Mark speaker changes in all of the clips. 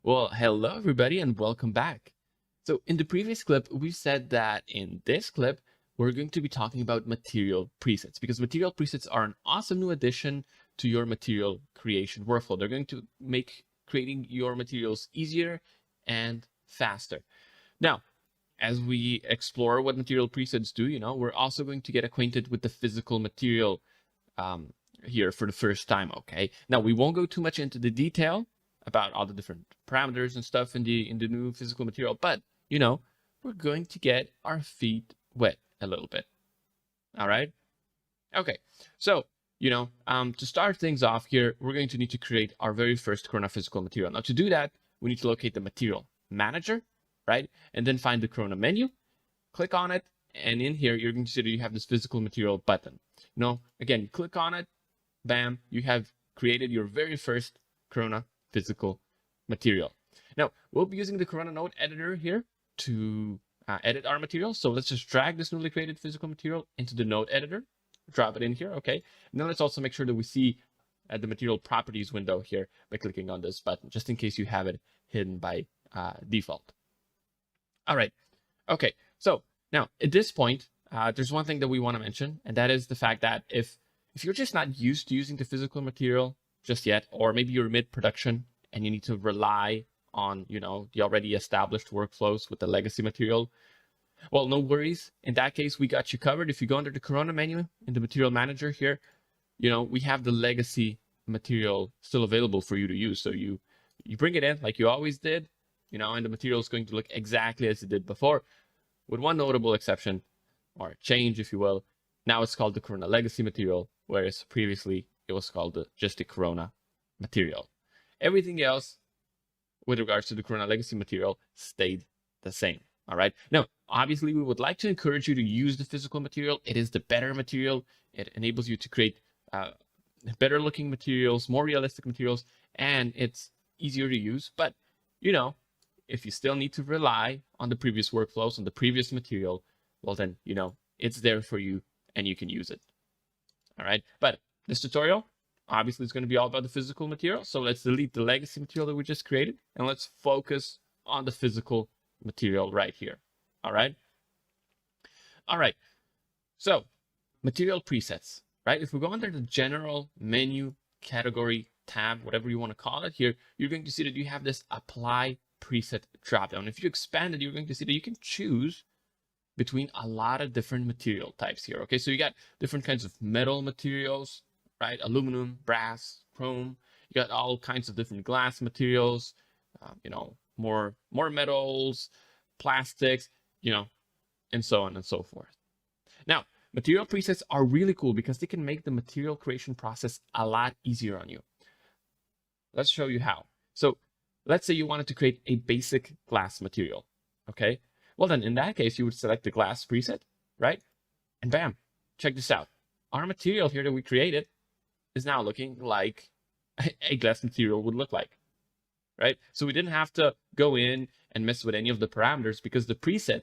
Speaker 1: Well, hello everybody and welcome back. So in the previous clip, we said that in this clip, we're going to be talking about material presets because material presets are an awesome new addition to your material creation workflow. They're going to make creating your materials easier and faster. Now, as we explore what material presets do, we're also going to get acquainted with the physical material here for the first time, okay? Now, we won't go too much into the detail about all the different parameters and stuff in the new physical material, but we're going to get our feet wet a little bit. All right. Okay. So to start things off here, we're going to need to create our very first Corona physical material. Now to do that, we need to locate the material manager, right? And then find the Corona menu, click on it, and in here you're going to see that you have this physical material button. Again, you click on it, bam, you have created your very first Corona physical material. Now, we'll be using the Corona node editor here to edit our material. So let's just drag this newly created physical material into the node editor, drop it in here, okay? And then let's also make sure that we see the material properties window here by clicking on this button, just in case you have it hidden by default. All right, okay, so now at this point, there's one thing that we want to mention, and that is the fact that if you're just not used to using the physical material just yet, or maybe you're mid-production and you need to rely on, the already established workflows with the legacy material, well, no worries. In that case, we got you covered. If you go under the Corona menu in the material manager here, we have the legacy material still available for you to use. So you bring it in like you always did, and the material is going to look exactly as it did before, with one notable exception, or change, if you will. Now it's called the Corona legacy material, whereas previously it was called just the Corona material. Everything else with regards to the Corona legacy material stayed the same. All right. Now, obviously, we would like to encourage you to use the physical material. It is the better material. It enables you to create better looking materials, more realistic materials, and it's easier to use. But, if you still need to rely on the previous workflows, on the previous material, well, then, it's there for you and you can use it. All right. But this tutorial, obviously, it's going to be all about the physical material. So let's delete the legacy material that we just created and let's focus on the physical material right here. All right. All right. So material presets, right? If we go under the general menu category tab, whatever you want to call it here, you're going to see that you have this apply preset dropdown. If you expand it, you're going to see that you can choose between a lot of different material types here. Okay. So you got different kinds of metal materials, right? Aluminum, brass, chrome. You got all kinds of different glass materials, more metals, plastics, and so on and so forth. Now, material presets are really cool because they can make the material creation process a lot easier on you. Let's show you how. So let's say you wanted to create a basic glass material, okay? Well, then in that case, you would select the glass preset, right? And bam, check this out. Our material here that we created is now looking like a glass material would look like, right? So we didn't have to go in and mess with any of the parameters because the preset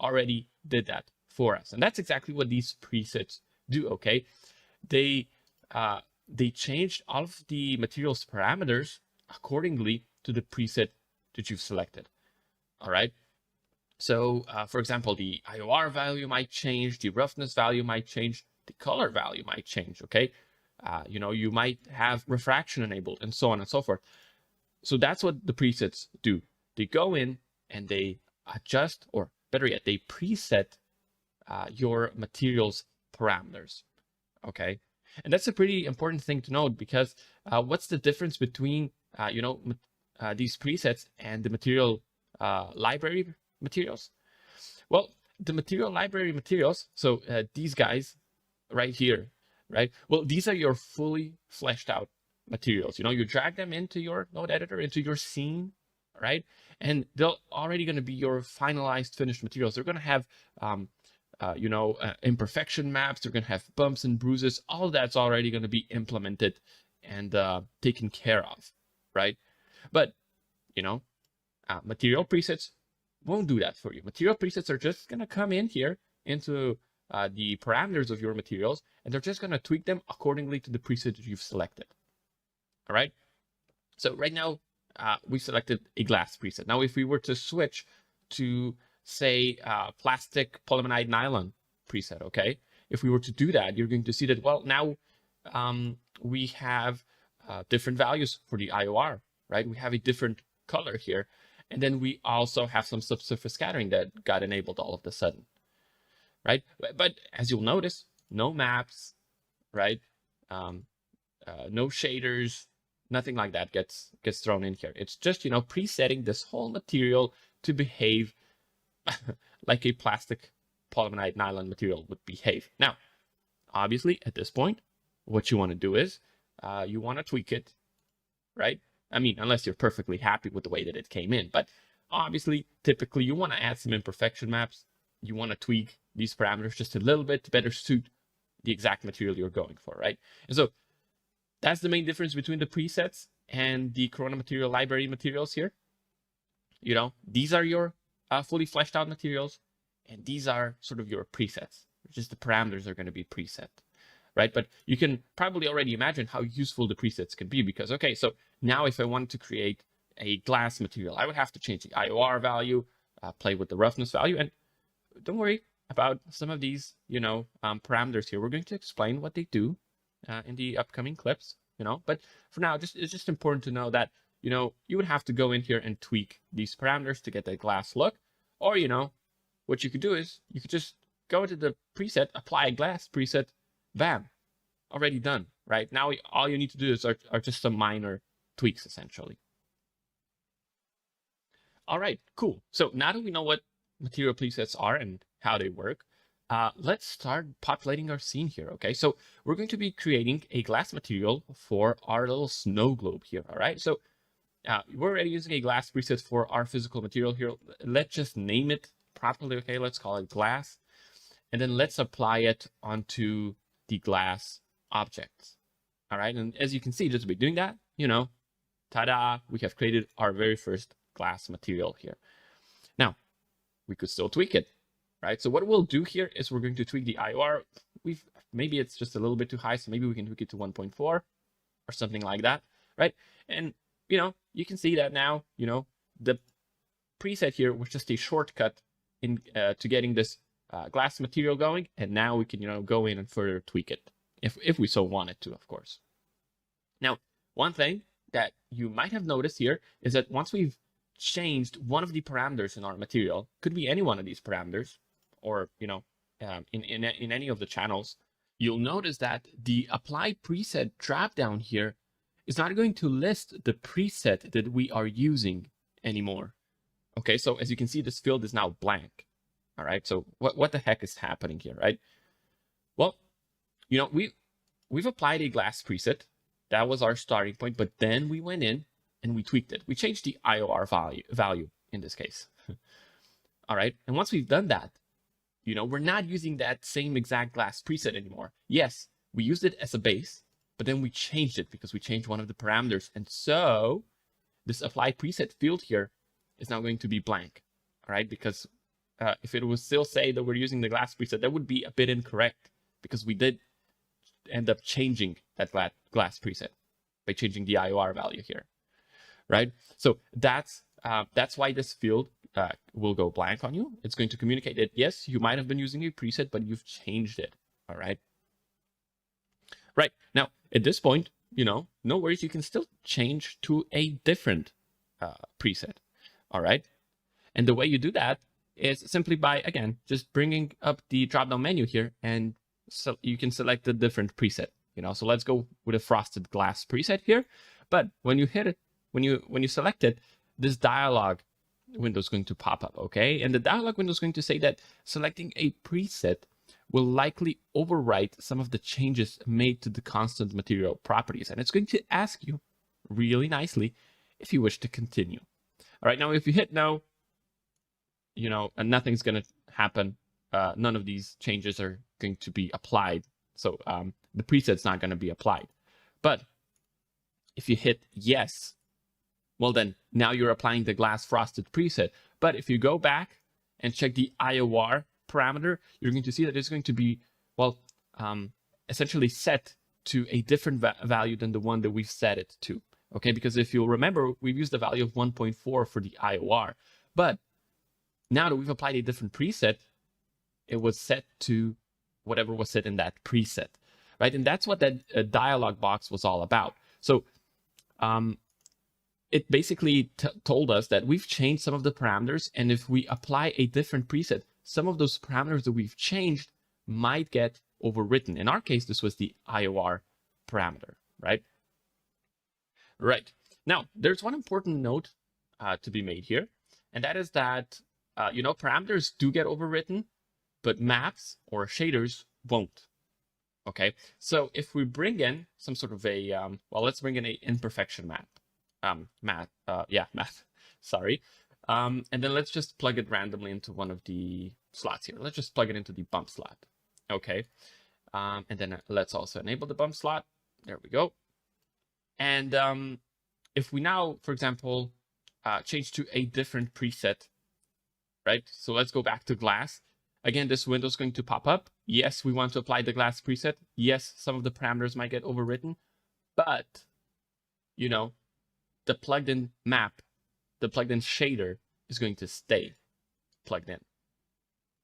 Speaker 1: already did that for us. And that's exactly what these presets do, okay? They changed all of the material's parameters accordingly to the preset that you've selected, all right? So, for example, the IOR value might change, the roughness value might change, the color value might change, okay? You might have refraction enabled and so on and so forth. So that's what the presets do. They go in and they adjust, or better yet, they preset your materials parameters, okay? And that's a pretty important thing to note because what's the difference between, these presets and the material library materials? Well, the material library materials, so these guys right here, right? Well, these are your fully fleshed out materials. You drag them into your node editor, into your scene, right? And they're already going to be your finalized finished materials. They're going to have, imperfection maps. They're going to have bumps and bruises. All that's already going to be implemented and taken care of, right? But, material presets won't do that for you. Material presets are just going to come in here into the parameters of your materials, and they're just going to tweak them accordingly to the preset that you've selected. All right. So right now, we selected a glass preset. Now, if we were to switch to, say, plastic polyamide nylon preset, okay? If we were to do that, you're going to see that, well, now we have different values for the IOR, right? We have a different color here. And then we also have some subsurface scattering that got enabled all of a sudden, right? But as you'll notice, no maps, right? No shaders, nothing like that gets thrown in here. It's just, you know, presetting this whole material to behave like a plastic polyamide nylon material would behave. Now, obviously, at this point, what you want to do is you want to tweak it, right? I mean, unless you're perfectly happy with the way that it came in. But obviously, typically, you want to add some imperfection maps. You want to tweak these parameters just a little bit to better suit the exact material you're going for, right? And so that's the main difference between the presets and the Corona material library materials here. You know, these are your fully fleshed out materials, and these are sort of your presets. Just the parameters are going to be preset, right? But you can probably already imagine how useful the presets can be because, okay, so now if I wanted to create a glass material, I would have to change the IOR value, play with the roughness value, and don't worry about some of these, you know, parameters here. We're going to explain what they do in the upcoming clips, you know, but for now, it's just important to know that, you know, you would have to go in here and tweak these parameters to get that glass look, or, you know, what you could do is you could just go into the preset, apply a glass preset, bam, already done, right? Now all you need to do is are just some minor tweaks essentially. All right, cool. So now that we know what material presets are and how they work, let's start populating our scene here, okay? So we're going to be creating a glass material for our little snow globe here, all right? So we're already using a glass preset for our physical material here. Let's just name it properly, okay? Let's call it glass. And then let's apply it onto the glass objects, all right? And as you can see, just by doing that, you know, ta-da, we have created our very first glass material here. Now, we could still tweak it, right? So what we'll do here is we're going to tweak the IOR. Maybe it's just a little bit too high, so maybe we can tweak it to 1.4 or something like that, right? And, you know, you can see that now, you know, the preset here was just a shortcut in to getting this glass material going, and now we can, you know, go in and further tweak it if we so wanted to, of course. Now, one thing that you might have noticed here is that once we've changed one of the parameters in our material, could be any one of these parameters, or, you know, in any of the channels, you'll notice that the apply preset dropdown here is not going to list the preset that we are using anymore. Okay, so as you can see, this field is now blank. All right, so what the heck is happening here, right? Well, you know, we've applied a glass preset. That was our starting point, but then we went in and we tweaked it. We changed the IOR value in this case. All right, and once we've done that, you know, we're not using that same exact glass preset anymore. Yes, we used it as a base, but then we changed it because we changed one of the parameters. And so this apply preset field here is now going to be blank, all right? Because if it would still say that we're using the glass preset, that would be a bit incorrect because we did end up changing that glass preset by changing the IOR value here, right? So that's why this field will go blank on you. It's going to communicate that, yes, you might have been using a preset, but you've changed it, all right? Right, now, at this point, you know, no worries, you can still change to a different preset, all right? And the way you do that is simply by, again, just bringing up the drop-down menu here, and so you can select a different preset, you know? So let's go with a frosted glass preset here. But when you hit it, when you select it, this dialog window is going to pop up, okay? And the dialog window is going to say that selecting a preset will likely overwrite some of the changes made to the constant material properties. And it's going to ask you really nicely if you wish to continue. All right, now if you hit no, you know, and nothing's going to happen. None of these changes are going to be applied. So the preset's not going to be applied. But if you hit yes, well then now you're applying the glass frosted preset. But if you go back and check the IOR parameter, you're going to see that it's going to be, well, essentially set to a different value than the one that we've set it to. Okay, because if you'll remember, we've used the value of 1.4 for the IOR. But now that we've applied a different preset, it was set to whatever was set in that preset, right? And that's what that dialog box was all about. So it basically told us that we've changed some of the parameters, and if we apply a different preset, some of those parameters that we've changed might get overwritten. In our case, this was the IOR parameter, right? Right. Now, there's one important note to be made here, and that is that, parameters do get overwritten, but maps or shaders won't. Okay, so if we bring in some sort of a, let's bring in a imperfection map. Math, sorry. And then let's just plug it randomly into one of the slots here. Let's just plug it into the bump slot. Okay. And then let's also enable the bump slot. There we go. And if we now, for example, change to a different preset, right? So let's go back to glass. Again, this window is going to pop up. Yes, we want to apply the glass preset. Yes, some of the parameters might get overwritten, but, the plugged in map, the plugged in shader is going to stay plugged in.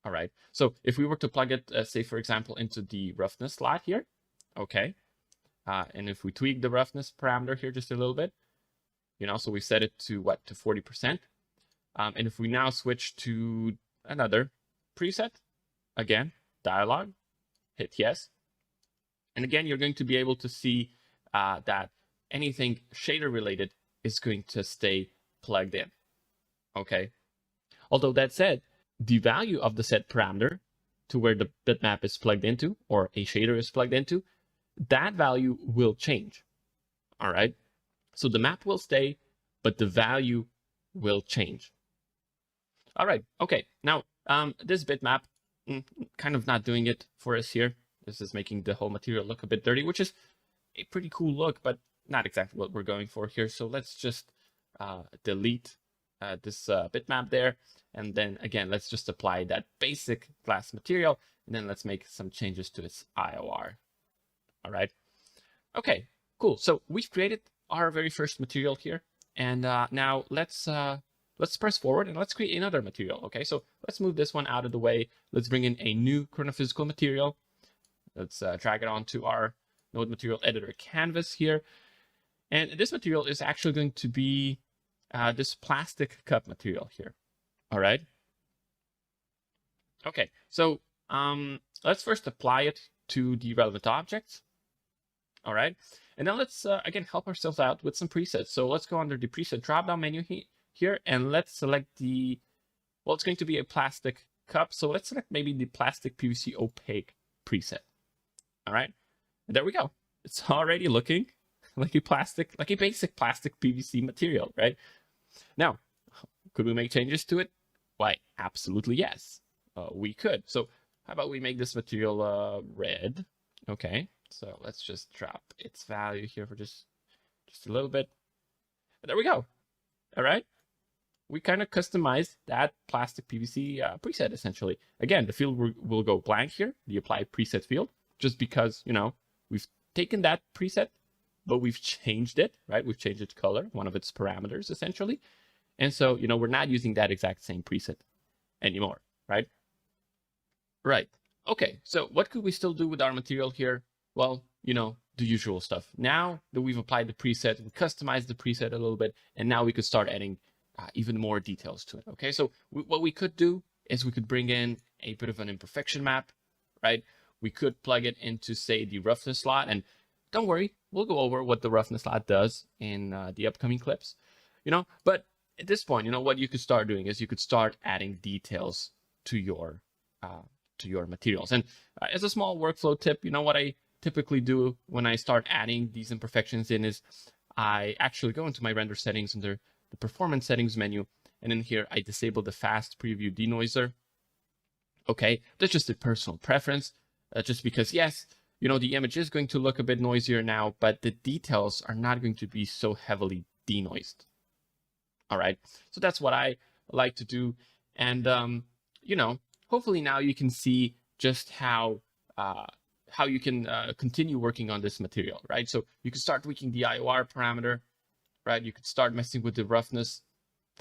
Speaker 1: All right. So if we were to plug it, say, for example, into the roughness slot here, okay. And if we tweak the roughness parameter here just a little bit, so we set it to what, to 40%. And if we now switch to another preset, again, dialog, hit yes. And again, you're going to be able to see that anything shader related is going to stay plugged in. Okay. Although that said, the value of the set parameter to where the bitmap is plugged into, or a shader is plugged into, that value will change. All right. So the map will stay, but the value will change. All right. Okay. Now, this bitmap, kind of not doing it for us here. This is making the whole material look a bit dirty, which is a pretty cool look, but not exactly what we're going for here. So let's just delete this bitmap there. And then again, let's just apply that basic glass material. And then let's make some changes to its IOR. All right. Okay, cool. So we've created our very first material here. And now let's press forward and let's create another material. Okay, so let's move this one out of the way. Let's bring in a new chronophysical material. Let's drag it onto our node material editor canvas here. And this material is actually going to be this plastic cup material here. All right. Okay, so let's first apply it to the relevant objects. All right. And now let's, again, help ourselves out with some presets. So let's go under the preset drop-down menu here, and let's select the, it's going to be a plastic cup. So let's select maybe the plastic PVC opaque preset. All right. And there we go. It's already looking like a basic plastic PVC material, right? Now, could we make changes to it? Why, absolutely yes, we could. So how about we make this material red? Okay, so let's just drop its value here for just a little bit. And there we go. All right, we kind of customized that plastic PVC preset essentially. Again, the field will go blank here, the apply preset field, just because, we've taken that preset, but we've changed it, right? We've changed its color, one of its parameters essentially. And so, we're not using that exact same preset anymore, right? Right. Okay, so what could we still do with our material here? Well, the usual stuff. Now that we've applied the preset, we customized the preset a little bit, and now we could start adding even more details to it, okay? So what we could do is we could bring in a bit of an imperfection map, right? We could plug it into, say, the roughness slot, and don't worry, we'll go over what the roughness slot does in the upcoming clips, but at this point, what you could start doing is you could start adding details to your materials. And as a small workflow tip, what I typically do when I start adding these imperfections in is I actually go into my render settings under the performance settings menu, and in here I disable the fast preview denoiser. Okay, that's just a personal preference, just because yes, the image is going to look a bit noisier now, but the details are not going to be so heavily denoised. All right, so that's what I like to do. And, hopefully now you can see just how you can continue working on this material, right? So you can start tweaking the IOR parameter. right? You could start messing with the roughness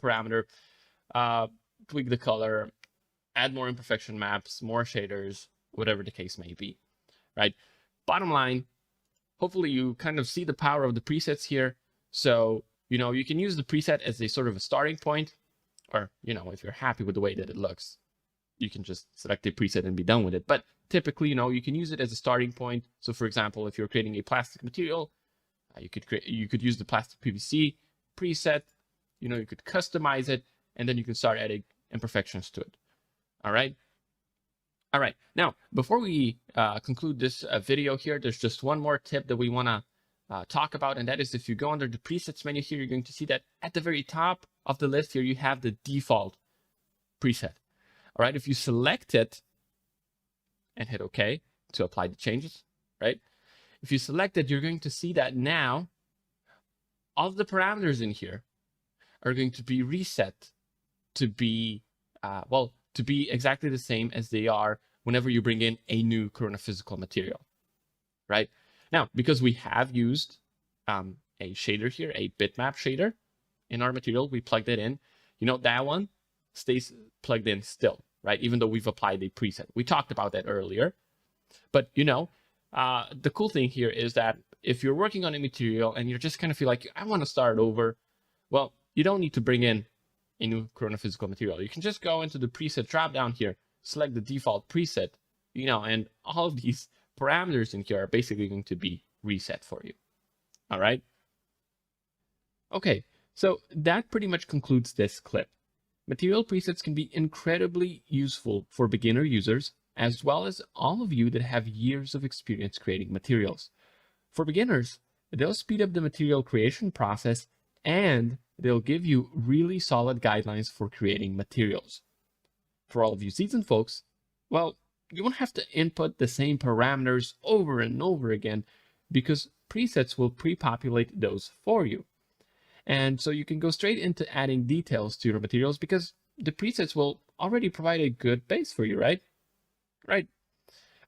Speaker 1: parameter, tweak the color, add more imperfection maps, more shaders, whatever the case may be, right? Bottom line, hopefully you kind of see the power of the presets here. So, you can use the preset as a sort of a starting point, or, if you're happy with the way that it looks, you can just select a preset and be done with it. But typically, you can use it as a starting point. So for example, if you're creating a plastic material, you could use the plastic PVC preset, you could customize it, and then you can start adding imperfections to it. All right. Now, before we conclude this video here, there's just one more tip that we want to talk about, and that is if you go under the presets menu here, you're going to see that at the very top of the list here, you have the default preset. All right, if you select it and hit OK to apply the changes, right? If you select it, you're going to see that now all of the parameters in here are going to be reset to be, to be exactly the same as they are whenever you bring in a new Corona physical material, right? Now, because we have used a shader here, a bitmap shader in our material, we plugged it in, that one stays plugged in still, right? Even though we've applied a preset. We talked about that earlier. But, the cool thing here is that if you're working on a material and you're just kind of feel like, I want to start over, well, you don't need to bring in a new Corona physical material. You can just go into the preset drop down here, select the default preset, and all of these parameters in here are basically going to be reset for you. All right. Okay, so that pretty much concludes this clip. Material presets can be incredibly useful for beginner users, as well as all of you that have years of experience creating materials. For beginners, they'll speed up the material creation process, and they'll give you really solid guidelines for creating materials. For all of you seasoned folks, well, you won't have to input the same parameters over and over again because presets will pre-populate those for you. And so you can go straight into adding details to your materials because the presets will already provide a good base for you, right? Right.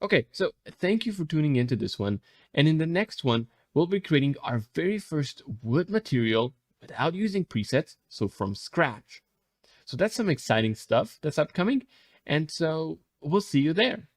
Speaker 1: Okay, so thank you for tuning into this one. And in the next one, we'll be creating our very first wood material without using presets, so from scratch. So that's some exciting stuff that's upcoming. And so we'll see you there.